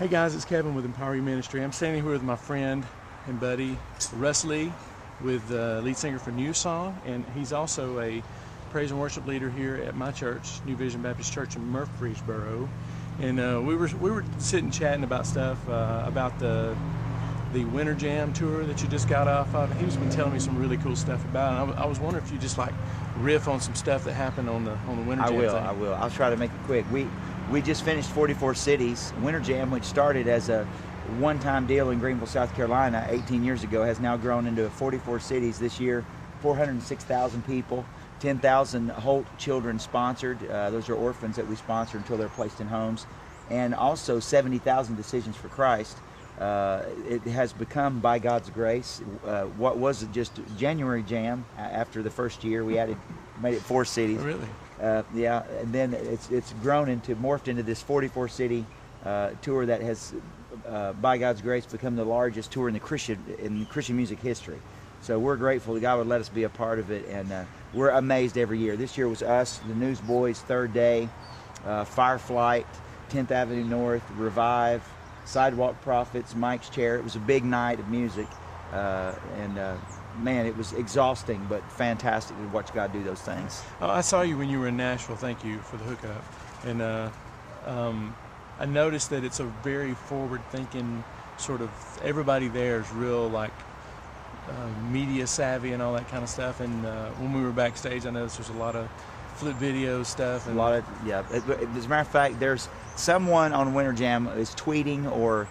Hey guys, it's Kevin with Empower You Ministry. I'm standing here with my friend and buddy Russ Lee, with lead singer for NewSong, and he's also a praise and worship leader here at my church, New Vision Baptist Church in Murfreesboro. And we were sitting chatting about stuff about the WinterJam tour that you just got off of. He's been telling me some really cool stuff about it. I was wondering if you just like riff on some stuff that happened on the WinterJam thing. I will. I'll try to make it quick. We just finished 44 cities. WinterJam, which started as a one-time deal in Greenville, South Carolina 18 years ago, has now grown into 44 cities this year, 406,000 people, 10,000 Holt children sponsored. Those are orphans that we sponsor until they're placed in homes. And also 70,000 decisions for Christ. It has become, by God's grace, what was just January Jam. After the first year, we made it 4 cities. Oh, really? Yeah, and then it's morphed into this 44 city tour that has, by God's grace, become the largest tour in Christian music history. So we're grateful that God would let us be a part of it, and we're amazed every year. This year was us, the Newsboys, Third Day, Fireflight, 10th Avenue North, Revive, Sidewalk Prophets, Mike's Chair. It was a big night of music, and man, it was exhausting, but fantastic to watch God do those things. Oh, I saw you when you were in Nashville. Thank you for the hookup. And I noticed that it's a very forward-thinking sort of, everybody there is real like media savvy and all that kind of stuff. And when we were backstage, I noticed there's a lot of flip video stuff. And a lot of, yeah. As a matter of fact, there's someone on WinterJam is tweeting, or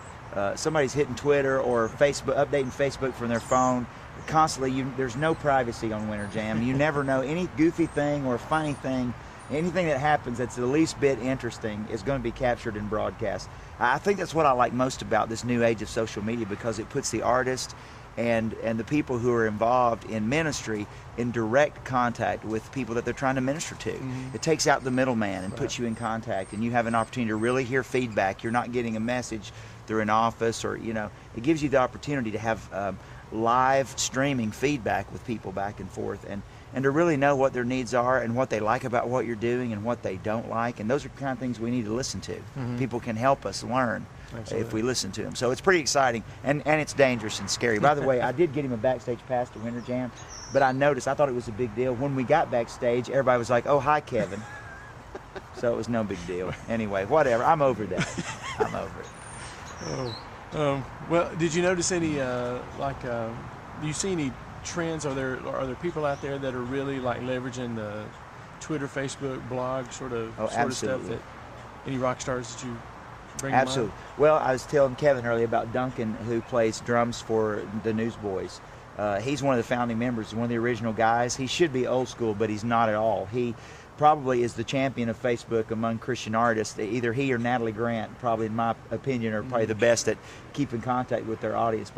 somebody's hitting Twitter or Facebook, updating Facebook from their phone. Constantly, there's no privacy on WinterJam. You never know, any goofy thing or funny thing, anything that happens that's the least bit interesting is going to be captured and broadcast. I think that's what I like most about this new age of social media, because it puts the artist and the people who are involved in ministry in direct contact with people that they're trying to minister to. Mm-hmm. It takes out the middleman and puts you in contact, and you have an opportunity to really hear feedback. You're not getting a message through an office, or it gives you the opportunity to have live streaming feedback with people back and forth, and to really know what their needs are and what they like about what you're doing and what they don't like. And those are the kind of things we need to listen to. Mm-hmm. People can help us learn. Absolutely. If we listen to them. So it's pretty exciting, and it's dangerous and scary. By the way, I did get him a backstage pass to WinterJam, but I thought it was a big deal. When we got backstage, everybody was like, "Oh, hi, Kevin." So it was no big deal. Anyway, whatever. I'm over that. I'm over it. Oh. Well, did you notice any, do you see any trends? Are there people out there that are really like leveraging the Twitter, Facebook, blog sort of stuff? That any rock stars that you bring? Absolutely. Well, I was telling Kevin earlier about Duncan, who plays drums for the Newsboys. He's one of the founding members, one of the original guys. He should be old school, but he's not at all. He probably is the champion of Facebook among Christian artists. Either he or Natalie Grant, probably in my opinion, are probably the best at keeping contact with their audience.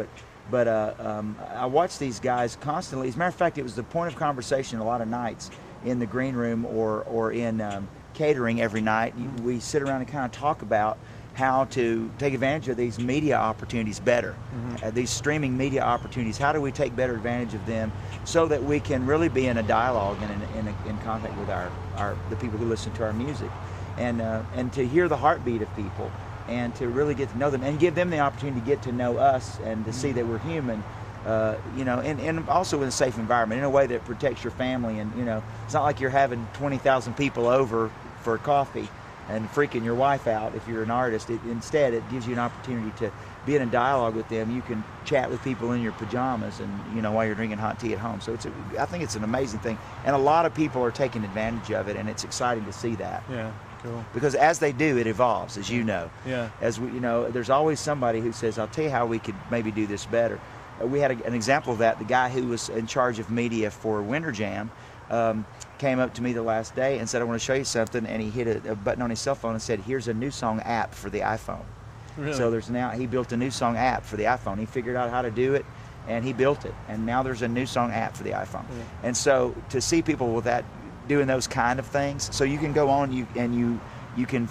But I watch these guys constantly. As a matter of fact, it was the point of conversation a lot of nights in the green room or in catering every night. We sit around and kind of talk about how to take advantage of these media opportunities better, these streaming media opportunities. How do we take better advantage of them so that we can really be in a dialogue and in contact with the people who listen to our music, and to hear the heartbeat of people, and to really get to know them and give them the opportunity to get to know us and to see that we're human, and also in a safe environment, in a way that protects your family. And it's not like you're having 20,000 people over for coffee and freaking your wife out if you're an artist. Instead, it gives you an opportunity to be in a dialogue with them. You can chat with people in your pajamas and while you're drinking hot tea at home. So I think it's an amazing thing, and a lot of people are taking advantage of it, and it's exciting to see that. Yeah, cool. Because as they do, it evolves, as you know. Yeah. As we, there's always somebody who says, "I'll tell you how we could maybe do this better." We had an example of that. The guy who was in charge of media for WinterJam came up to me the last day and said, "I want to show you something," and he hit a button on his cell phone and said, "Here's a NewSong app for the iPhone." Really? So he built a NewSong app for the iPhone. He figured out how to do it, and he built it, and now there's a NewSong app for the iPhone. Yeah. And so to see people with that, doing those kind of things, so you can go on you can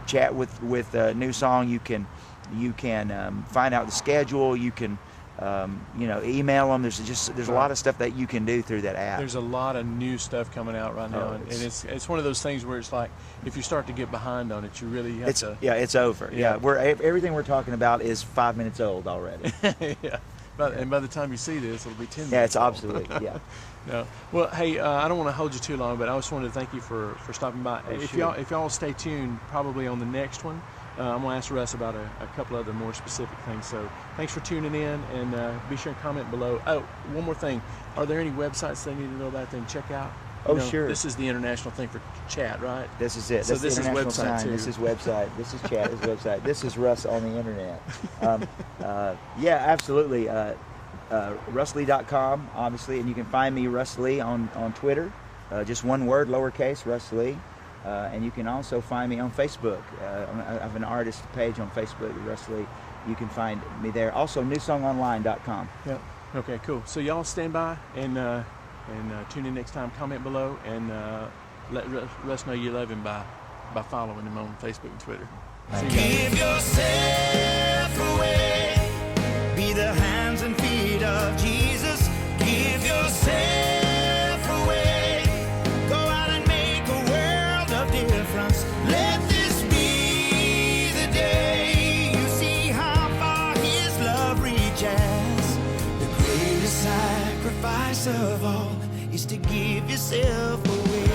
chat with NewSong. You can find out the schedule. You can email them. There's a lot of stuff that you can do through that app. There's a lot of new stuff coming out right now, Oh, and it's one of those things where it's like if you start to get behind on it, you really have to. Yeah, it's over. Yeah. Everything we're talking about is 5 minutes old already. Yeah. And by the time you see this, it'll be 10 minutes. Yeah, it's old. obsolete. Yeah. No. Well, hey, I don't want to hold you too long, but I just wanted to thank you for stopping by. Oh, if sure. y'all will stay tuned, probably on the next one, I'm going to ask Russ about a couple other more specific things. So thanks for tuning in, and be sure and comment below. Oh, one more thing. Are there any websites they need to know about then check out? Sure. This is the international thing for chat, right? This is it. So this is is international website sign. too. This is website. This is chat. This is website. This is Russ on the internet. Yeah, absolutely. RussLee.com, obviously, and you can find me, Russ Lee, on Twitter. Just one word, lowercase, Russ Lee. And you can also find me on Facebook. I have an artist page on Facebook, Russ Lee. You can find me there. Also, NewSongOnline.com. Yep. Okay, cool. So y'all stand by and tune in next time. Comment below and let Russ know you love him by following him on Facebook and Twitter. Give yourself away. Be the hands and feet of Jesus. Give yourself away. Go out and make a world of difference. Let this be the day you see how far His love reaches. The greatest sacrifice of all is to give yourself away.